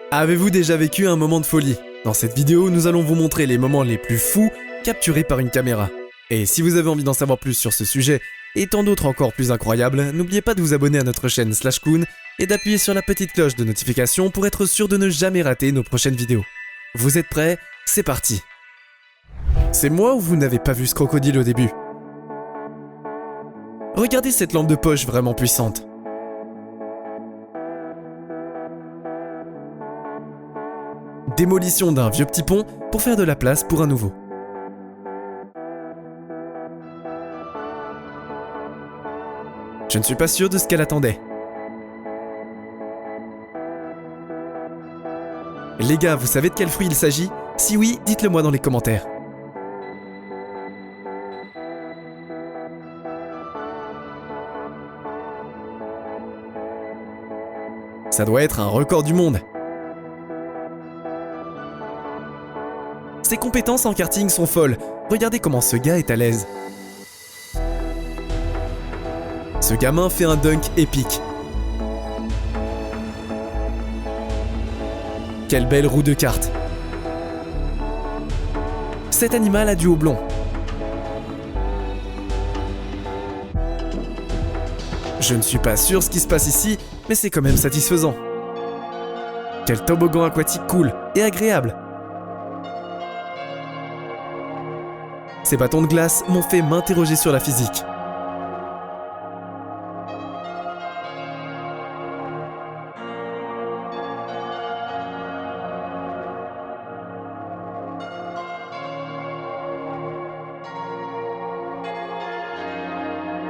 Avez-vous déjà vécu un moment de folie? Dans cette vidéo, nous allons vous montrer les moments les plus fous capturés par une caméra. Et si vous avez envie d'en savoir plus sur ce sujet, et tant d'autres encore plus incroyables, n'oubliez pas de vous abonner à notre chaîne /Koon et d'appuyer sur la petite cloche de notification pour être sûr de ne jamais rater nos prochaines vidéos. Vous êtes prêts? C'est parti! C'est moi ou vous n'avez pas vu ce crocodile au début? Regardez cette lampe de poche vraiment puissante. Démolition d'un vieux petit pont pour faire de la place pour un nouveau. Je ne suis pas sûr de ce qu'elle attendait. Les gars, vous savez de quel fruit il s'agit? Si oui, dites-le moi dans les commentaires. Ça doit être un record du monde. Ses compétences en karting sont folles. Regardez comment ce gars est à l'aise. Ce gamin fait un dunk épique. Quelle belle roue de kart. Cet animal a du houblon. Je ne suis pas sûr ce qui se passe ici, mais c'est quand même satisfaisant. Quel toboggan aquatique cool et agréable. Ces bâtons de glace m'ont fait m'interroger sur la physique.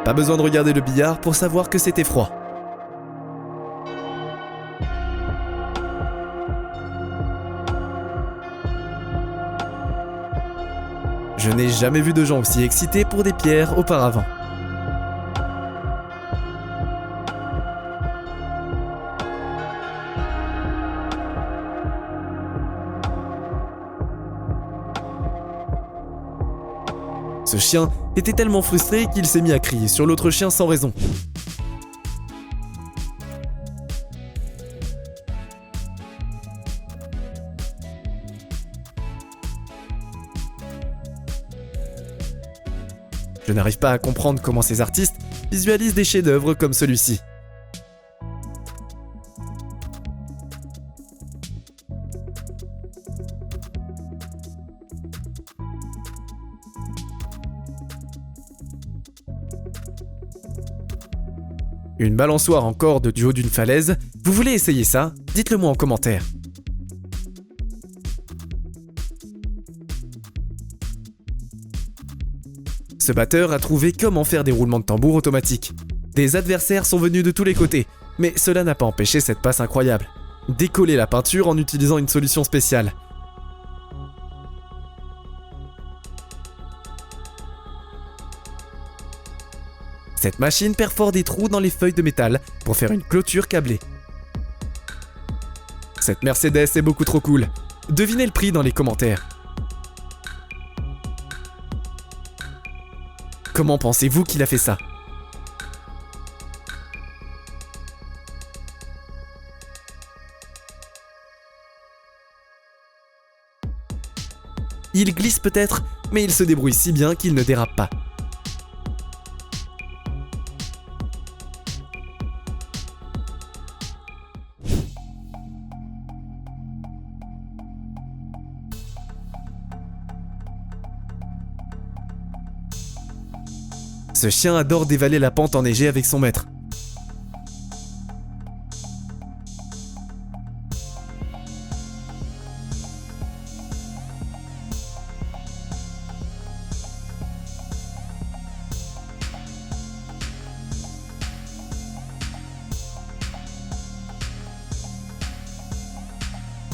Pas besoin de regarder le billard pour savoir que c'était froid. Je n'ai jamais vu de gens aussi excités pour des pierres auparavant. Ce chien était tellement frustré qu'il s'est mis à crier sur l'autre chien sans raison. Je n'arrive pas à comprendre comment ces artistes visualisent des chefs-d'œuvre comme celui-ci. Une balançoire en corde du haut d'une falaise, vous voulez essayer ça? Dites-le moi en commentaire. Ce batteur a trouvé comment faire des roulements de tambour automatiques. Des adversaires sont venus de tous les côtés, mais cela n'a pas empêché cette passe incroyable. Décoller la peinture en utilisant une solution spéciale. Cette machine perfore des trous dans les feuilles de métal pour faire une clôture câblée. Cette Mercedes est beaucoup trop cool. Devinez le prix dans les commentaires. Comment pensez-vous qu'il a fait ça? Il glisse peut-être, mais il se débrouille si bien qu'il ne dérape pas. Ce chien adore dévaler la pente enneigée avec son maître.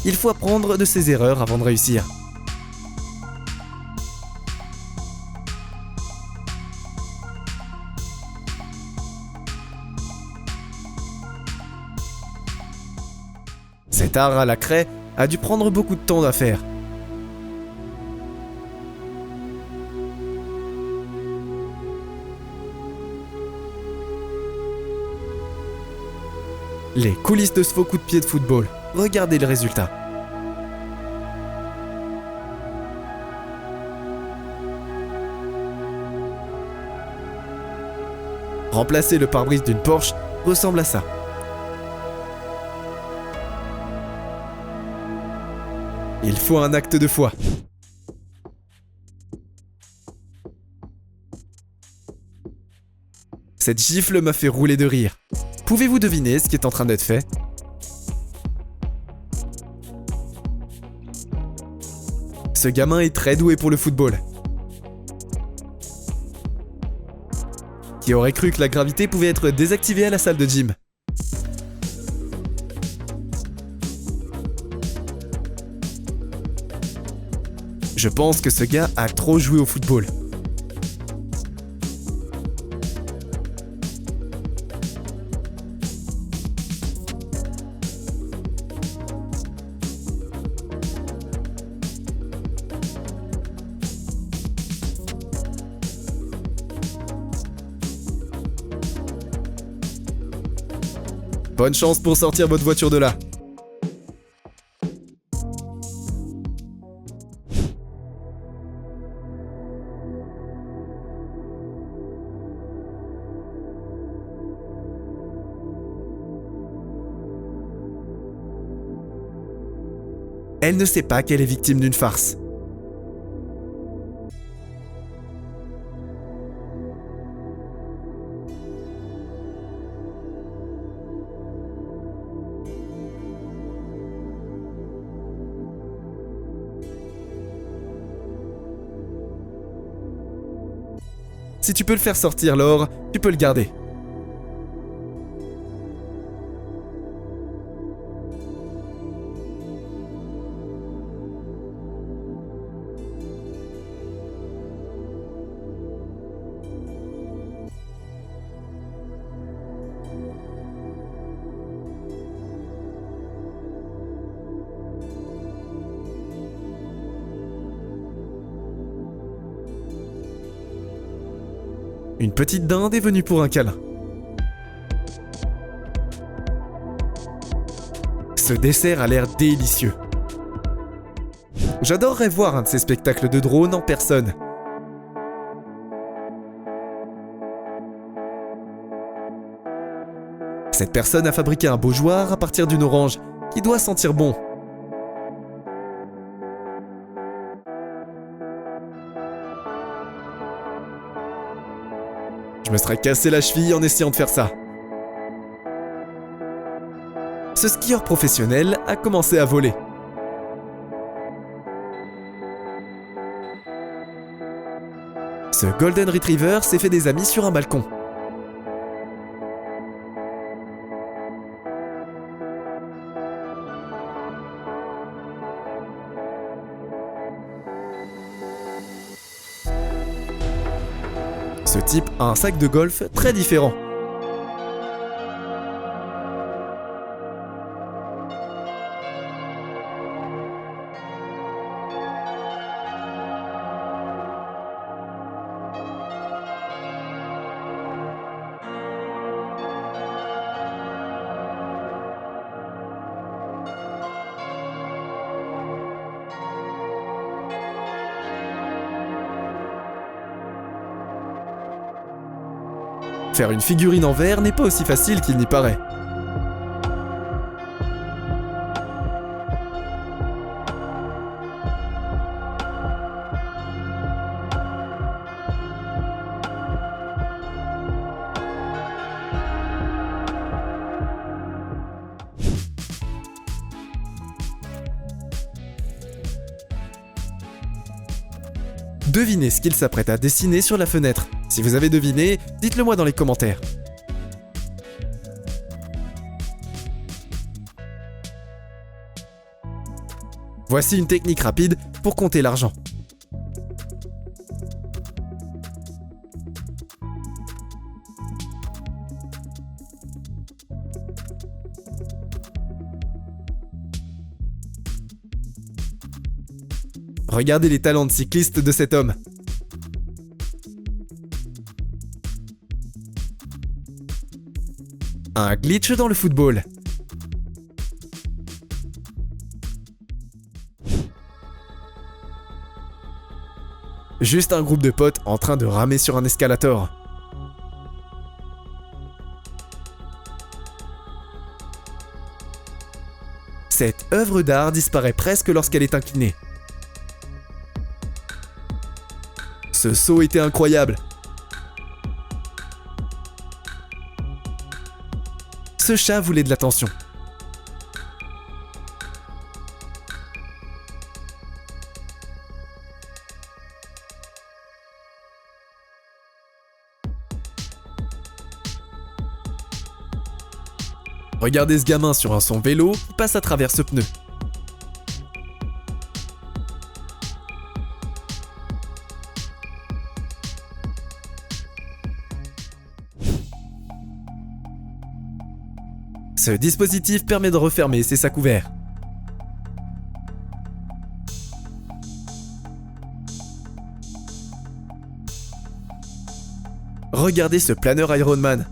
Il faut apprendre de ses erreurs avant de réussir. Cet art à la craie a dû prendre beaucoup de temps à faire. Les coulisses de ce faux coup de pied de football. regardez le résultat. Remplacer le pare-brise d'une Porsche ressemble à ça. Il faut un acte de foi. Cette gifle m'a fait rouler de rire. Pouvez-vous deviner ce qui est en train d'être fait ? Ce gamin est très doué pour le football. Qui aurait cru que la gravité pouvait être désactivée à la salle de gym ? Je pense que ce gars a trop joué au football. Bonne chance pour sortir votre voiture de là. Elle ne sait pas qu'elle est victime d'une farce. Si tu peux le faire sortir, Laure, tu peux le garder. Une petite dinde est venue pour un câlin. Ce dessert a l'air délicieux. J'adorerais voir un de ces spectacles de drone en personne. Cette personne a fabriqué un beau joueur à partir d'une orange qui doit sentir bon. Je me serais cassé la cheville en essayant de faire ça. Ce skieur professionnel a commencé à voler. Ce Golden Retriever s'est fait des amis sur un balcon. Ce type a un sac de golf très différent. Faire une figurine en verre n'est pas aussi facile qu'il n'y paraît. Devinez ce qu'il s'apprête à dessiner sur la fenêtre. Si vous avez deviné, dites-le moi dans les commentaires. Voici une technique rapide pour compter l'argent. Regardez les talents de cycliste de cet homme. Un glitch dans le football. Juste un groupe de potes en train de ramer sur un escalator. Cette œuvre d'art disparaît presque lorsqu'elle est inclinée. Ce saut était incroyable. Ce chat voulait de l'attention. Regardez ce gamin sur son vélo qui passe à travers ce pneu. Ce dispositif permet de refermer ses sacs ouverts. Regardez ce planeur Ironman.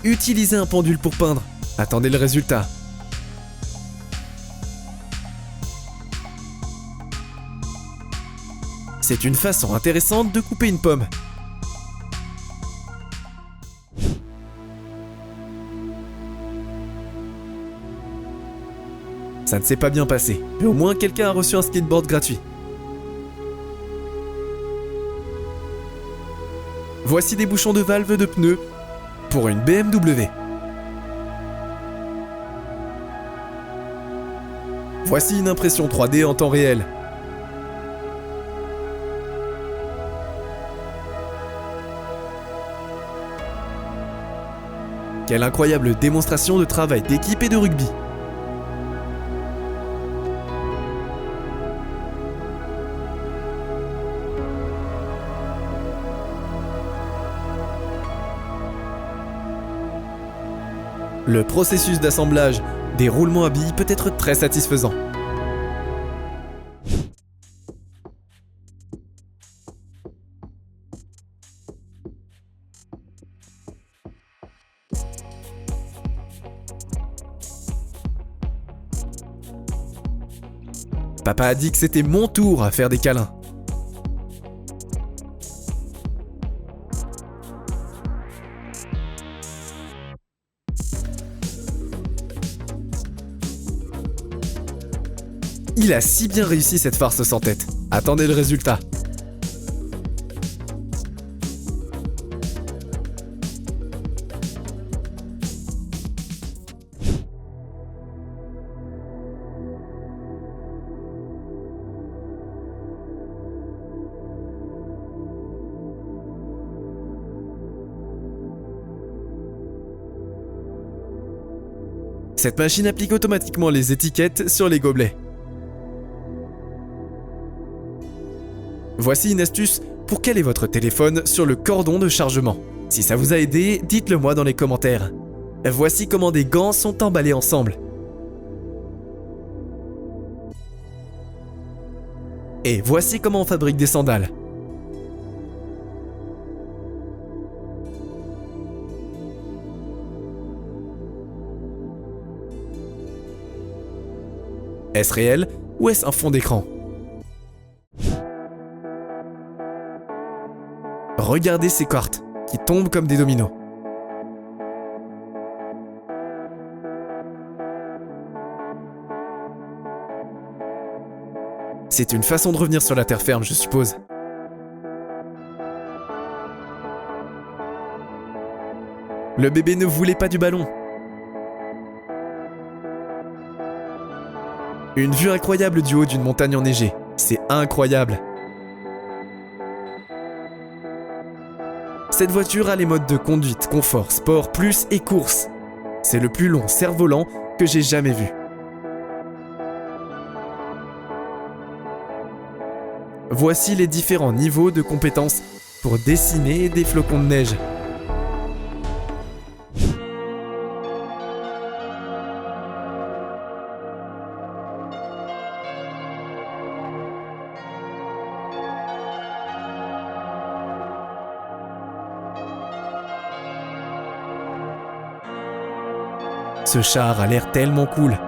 Utilisez un pendule pour peindre. Attendez le résultat. C'est une façon intéressante de couper une pomme. Ça ne s'est pas bien passé, mais au moins quelqu'un a reçu un skateboard gratuit. Voici des bouchons de valve de pneus pour une BMW. Voici une impression 3D en temps réel. Quelle incroyable démonstration de travail d'équipe et de rugby. Le processus d'assemblage des roulements à billes peut être très satisfaisant. Papa a dit que c'était mon tour à faire des câlins. Il a si bien réussi cette farce sans tête. Attendez le résultat. Cette machine applique automatiquement les étiquettes sur les gobelets. Voici une astuce pour caler votre téléphone sur le cordon de chargement. Si ça vous a aidé, dites-le moi dans les commentaires. Voici comment des gants sont emballés ensemble. Et voici comment on fabrique des sandales. Est-ce réel ou est-ce un fond d'écran? Regardez ces cartes qui tombent comme des dominos. C'est une façon de revenir sur la terre ferme, je suppose. Le bébé ne voulait pas du ballon. Une vue incroyable du haut d'une montagne enneigée. C'est incroyable. Cette voiture a les modes de conduite, confort, sport, plus et course. C'est le plus long cerf-volant que j'ai jamais vu. Voici les différents niveaux de compétences pour dessiner des flocons de neige. Ce char a l'air tellement cool.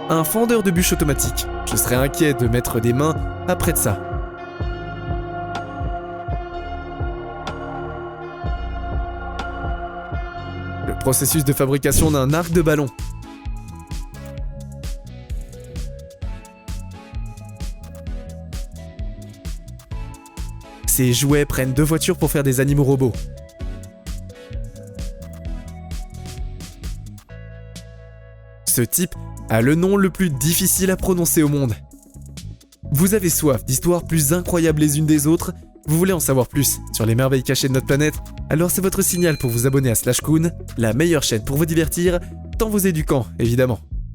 Un fendeur de bûches automatique. Je serais inquiet de mettre des mains après de ça. Le processus de fabrication d'un arc de ballon. Ces jouets prennent 2 voitures pour faire des animaux robots. Ce type a le nom le plus difficile à prononcer au monde. Vous avez soif d'histoires plus incroyables les unes des autres? Vous voulez en savoir plus sur les merveilles cachées de notre planète? Alors c'est votre signal pour vous abonner à Slashcoon, la meilleure chaîne pour vous divertir, tant vous éduquant évidemment.